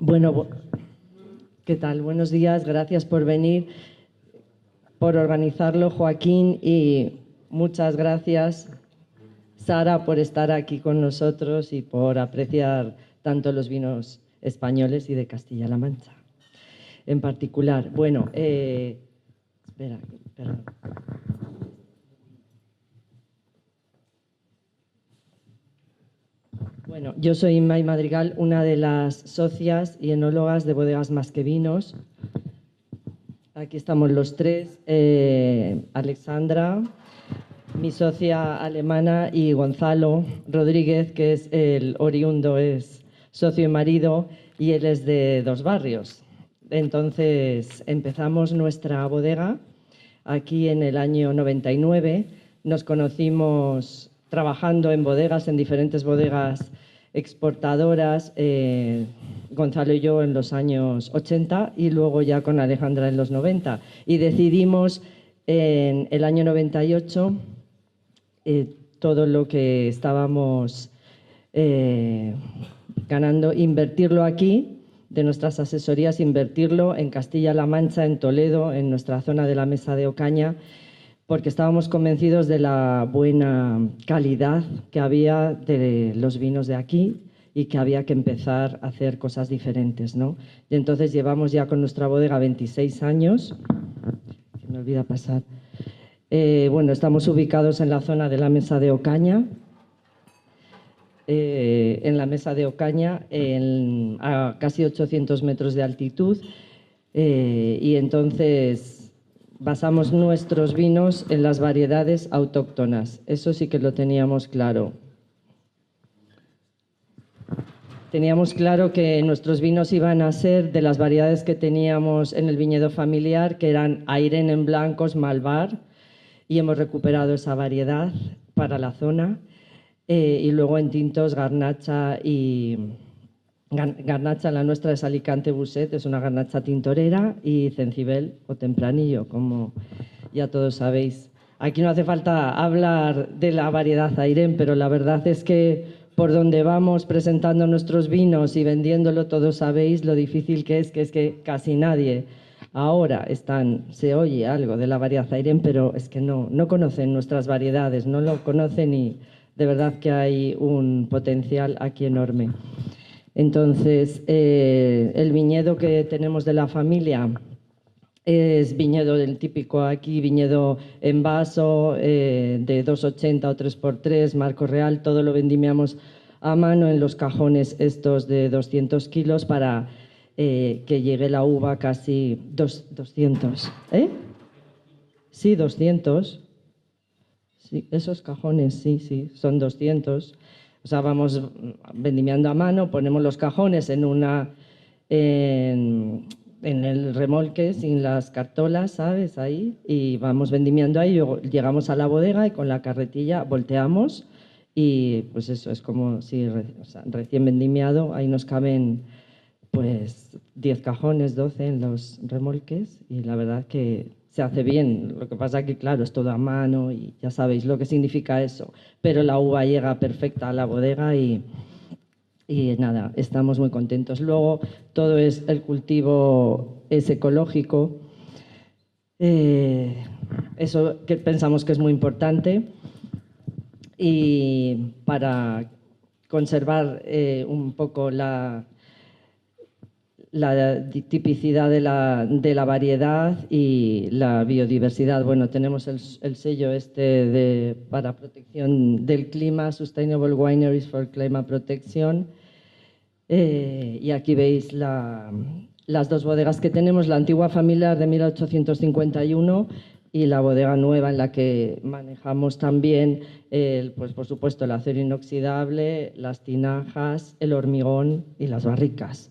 Bueno, ¿qué tal? Buenos días, gracias por venir, por organizarlo, Joaquín, y muchas gracias, Sara, por estar aquí con nosotros y por apreciar tanto los vinos españoles y de Castilla-La Mancha. En particular, bueno, espera. Bueno, yo soy May Madrigal, una de las socias y enólogas de Bodegas Más que Vinos. Aquí estamos los tres, Alexandra, mi socia alemana, y Gonzalo Rodríguez, que es el oriundo, es socio y marido, y él es de Dos Barrios. Entonces empezamos nuestra bodega aquí en el año 99. Nos conocimos trabajando en bodegas, en diferentes bodegas exportadoras, Gonzalo y yo en los años 80 y luego ya con Alejandra en los 90. Y decidimos en el año 98 todo lo que estábamos ganando, invertirlo aquí, de nuestras asesorías, invertirlo en Castilla-La Mancha, en Toledo, en nuestra zona de la Mesa de Ocaña, porque estábamos convencidos de la buena calidad que había de los vinos de aquí y que había que empezar a hacer cosas diferentes, ¿no? Y entonces llevamos ya con nuestra bodega 26 años, se me olvida pasar. Bueno, estamos ubicados en la zona de la Mesa de Ocaña, en la Mesa de Ocaña, a casi 800 metros de altitud, y entonces basamos nuestros vinos en las variedades autóctonas. Eso sí que lo teníamos claro. Teníamos claro que nuestros vinos iban a ser de las variedades que teníamos en el viñedo familiar, que eran Airen en blancos, Malvar, y hemos recuperado esa variedad para la zona. Y luego en tintos, Garnacha y... Garnacha, la nuestra es Alicante Buset, es una garnacha tintorera, y Cencibel o Tempranillo, como ya todos sabéis. Aquí no hace falta hablar de la variedad Airen, pero la verdad es que por donde vamos presentando nuestros vinos y vendiéndolo, todos sabéis lo difícil que es que casi nadie ahora se oye algo de la variedad Airen, pero es que no conocen nuestras variedades, no lo conocen, y de verdad que hay un potencial aquí enorme. Entonces, el viñedo que tenemos de la familia es viñedo del típico aquí, viñedo en vaso, de 2,80 o 3x3, marco real, todo lo vendimiamos a mano en los cajones estos de 200 kilos para que llegue la uva casi 200. Sí, 200. Sí, esos cajones, sí, son 200. O sea, vamos vendimiando a mano, ponemos los cajones en el remolque sin las cartolas, ¿sabes? Ahí, y vamos vendimiando ahí, luego llegamos a la bodega y con la carretilla volteamos y pues eso, es como si recién vendimiado, ahí nos caben pues 10 cajones, 12 en los remolques, y la verdad que se hace bien. Lo que pasa que, claro, es todo a mano y ya sabéis lo que significa eso, pero la uva llega perfecta a la bodega y nada, estamos muy contentos. Luego, todo el cultivo es ecológico, eso que pensamos que es muy importante, y para conservar un poco la tipicidad de la variedad y la biodiversidad. Bueno, tenemos el sello para protección del clima, Sustainable Wineries for Climate Protection, y aquí veis las dos bodegas que tenemos, la antigua familiar de 1851 y la bodega nueva, en la que manejamos también, pues por supuesto, el acero inoxidable, las tinajas, el hormigón y las barricas.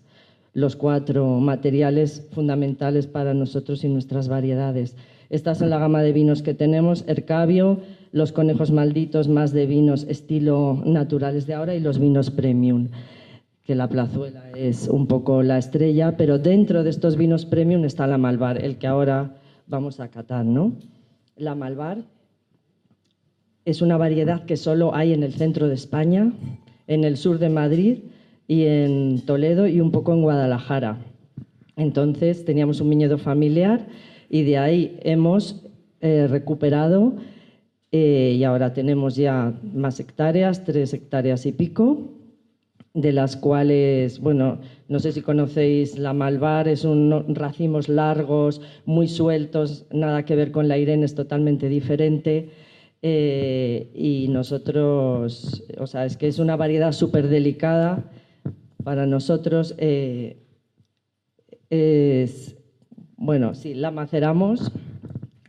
Los 4 materiales fundamentales para nosotros y nuestras variedades. Esta es la gama de vinos que tenemos: Ercabio, los conejos malditos, más de vinos estilo naturales de ahora, y los vinos premium, que la Plazuela es un poco la estrella, pero dentro de estos vinos premium está la Malvar, el que ahora vamos a catar, ¿no? La Malvar es una variedad que solo hay en el centro de España, en el sur de Madrid, y en Toledo y un poco en Guadalajara. Entonces teníamos un viñedo familiar y de ahí hemos recuperado y ahora tenemos ya más hectáreas, 3 hectáreas y pico, de las cuales, bueno, no sé si conocéis la Malvar, es racimos largos, muy sueltos, nada que ver con la Irene, es totalmente diferente. Y nosotros, o sea, es que es una variedad súper delicada para nosotros. Bueno, sí, la maceramos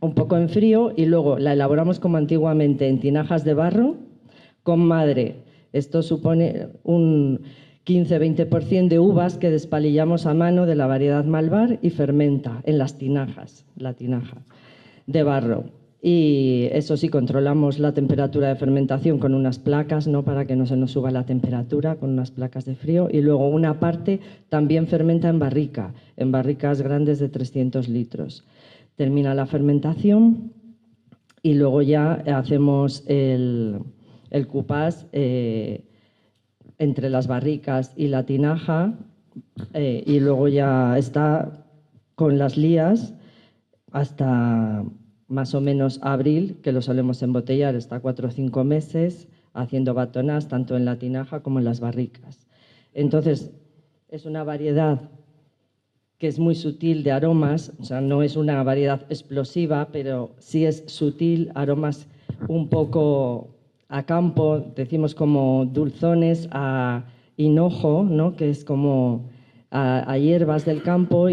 un poco en frío y luego la elaboramos como antiguamente en tinajas de barro con madre. Esto supone un 15-20% de uvas que despalillamos a mano de la variedad Malvar y fermenta en las tinajas, la tinaja de barro. Y eso sí, controlamos la temperatura de fermentación con unas placas, ¿no?, para que no se nos suba la temperatura, con unas placas de frío. Y luego una parte también fermenta en barrica, en barricas grandes de 300 litros. Termina la fermentación y luego ya hacemos el cupás entre las barricas y la tinaja y luego ya está con las lías hasta más o menos abril, que lo solemos embotellar, está 4 o 5 meses haciendo batonas tanto en la tinaja como en las barricas. Entonces, es una variedad que es muy sutil de aromas, o sea, no es una variedad explosiva, pero sí es sutil, aromas un poco a campo, decimos como dulzones, a hinojo, ¿no?, que es como a hierbas del campo,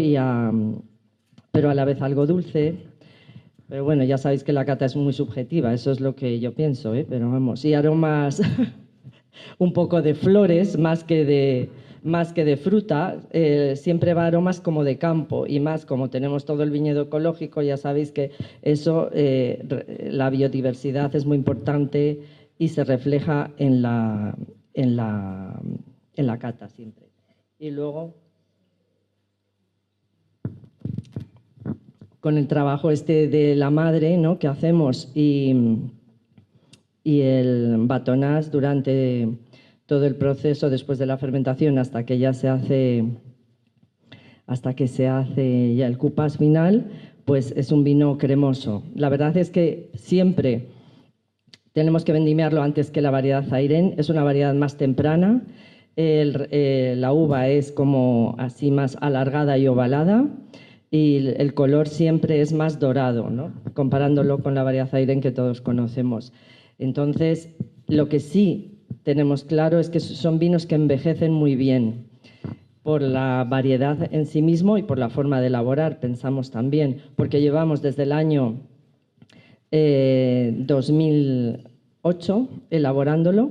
pero a la vez algo dulce. Pero bueno, ya sabéis que la cata es muy subjetiva, eso es lo que yo pienso, ¿eh? Pero vamos, y aromas un poco de flores más que de fruta, siempre va aromas como de campo y más como tenemos todo el viñedo ecológico, ya sabéis que eso, la biodiversidad es muy importante y se refleja en la cata siempre. Y luego, con el trabajo este de la madre, ¿no?, que hacemos y el batonage durante todo el proceso después de la fermentación hasta que se hace ya el cupás final, pues es un vino cremoso. La verdad es que siempre tenemos que vendimiarlo antes que la variedad Zairén, es una variedad más temprana, la uva es como así más alargada y ovalada y el color siempre es más dorado, ¿no?, comparándolo con la variedad Zairén que todos conocemos. Entonces, lo que sí tenemos claro es que son vinos que envejecen muy bien por la variedad en sí mismo y por la forma de elaborar, pensamos también, porque llevamos desde el año 2008 elaborándolo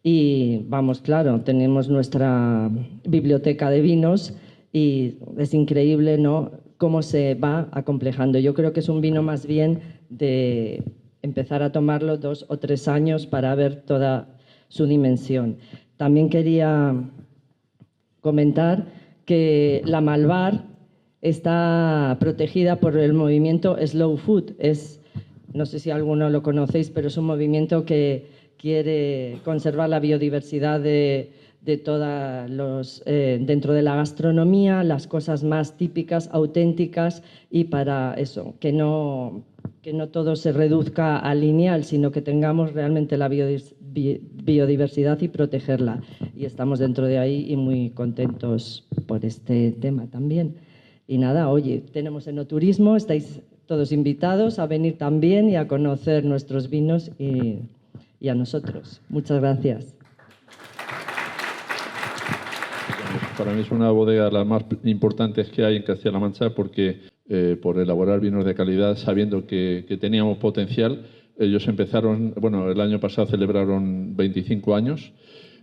y vamos, claro, tenemos nuestra biblioteca de vinos y es increíble, ¿no?, cómo se va acomplejando. Yo creo que es un vino más bien de empezar a tomarlo 2 o 3 años para ver toda su dimensión. También quería comentar que la Malvar está protegida por el movimiento Slow Food. No sé si alguno lo conocéis, pero es un movimiento que quiere conservar la biodiversidad de dentro de la gastronomía, las cosas más típicas, auténticas, y para eso, que no todo se reduzca a lineal, sino que tengamos realmente la biodiversidad y protegerla. Y estamos dentro de ahí y muy contentos por este tema también. Y nada, oye, tenemos enoturismo, estáis todos invitados a venir también y a conocer nuestros vinos y a nosotros. Muchas gracias. Para mí es una bodega de las más importantes que hay en Castilla-La Mancha porque por elaborar vinos de calidad, sabiendo que teníamos potencial, ellos empezaron, bueno, el año pasado celebraron 25 años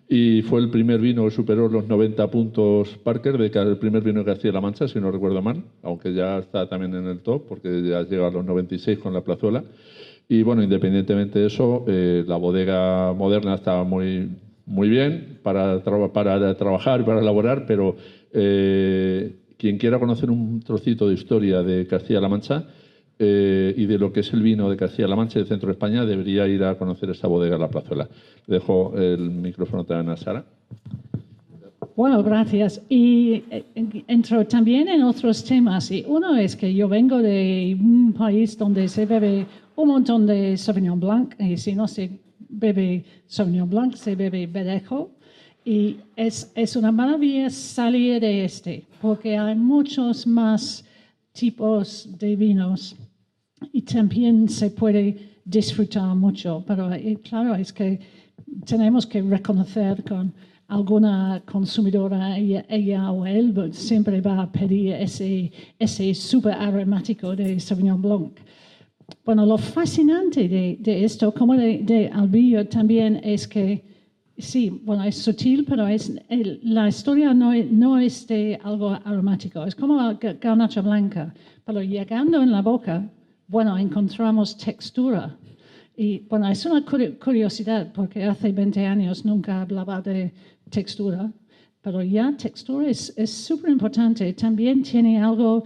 y fue el primer vino que superó los 90 puntos Parker, el primer vino de Castilla-La Mancha, si no recuerdo mal, aunque ya está también en el top porque ya llega a los 96 con la Plazuela. Y bueno, independientemente de eso, la bodega moderna estaba muy bien para trabajar y para elaborar, pero quien quiera conocer un trocito de historia de Castilla-La Mancha y de lo que es el vino de Castilla-La Mancha y del centro de España, debería ir a conocer esa bodega, La Plazuela. Dejo el micrófono también a Sara. Bueno, gracias. Y entro también en otros temas. Y uno es que yo vengo de un país donde se bebe un montón de Sauvignon Blanc. Y si no se bebe Sauvignon Blanc, se bebe Verdejo. Y es una maravilla salir de porque hay muchos más tipos de vinos. Y también se puede disfrutar mucho. Pero claro, es que tenemos que reconocer con alguna consumidora, ella o él siempre va a pedir ese súper aromático de Sauvignon Blanc. Bueno, lo fascinante de esto, como de Albillo también, es que, sí, bueno, es sutil, pero la historia no es de algo aromático. Es como la garnacha blanca, pero llegando en la boca, bueno, encontramos textura. Y bueno, es una curiosidad, porque hace 20 años nunca hablaba de textura, pero ya textura es súper importante. También tiene algo,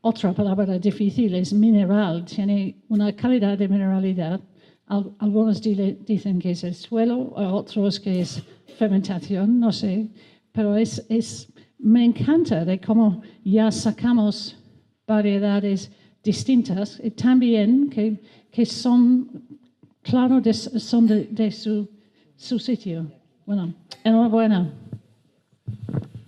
otra palabra difícil, es mineral, tiene una calidad de mineralidad. Algunos dicen que es el suelo, otros que es fermentación, no sé, pero me encanta de cómo ya sacamos variedades distintas y también que son, claro, son de su sitio. Bueno, enhorabuena.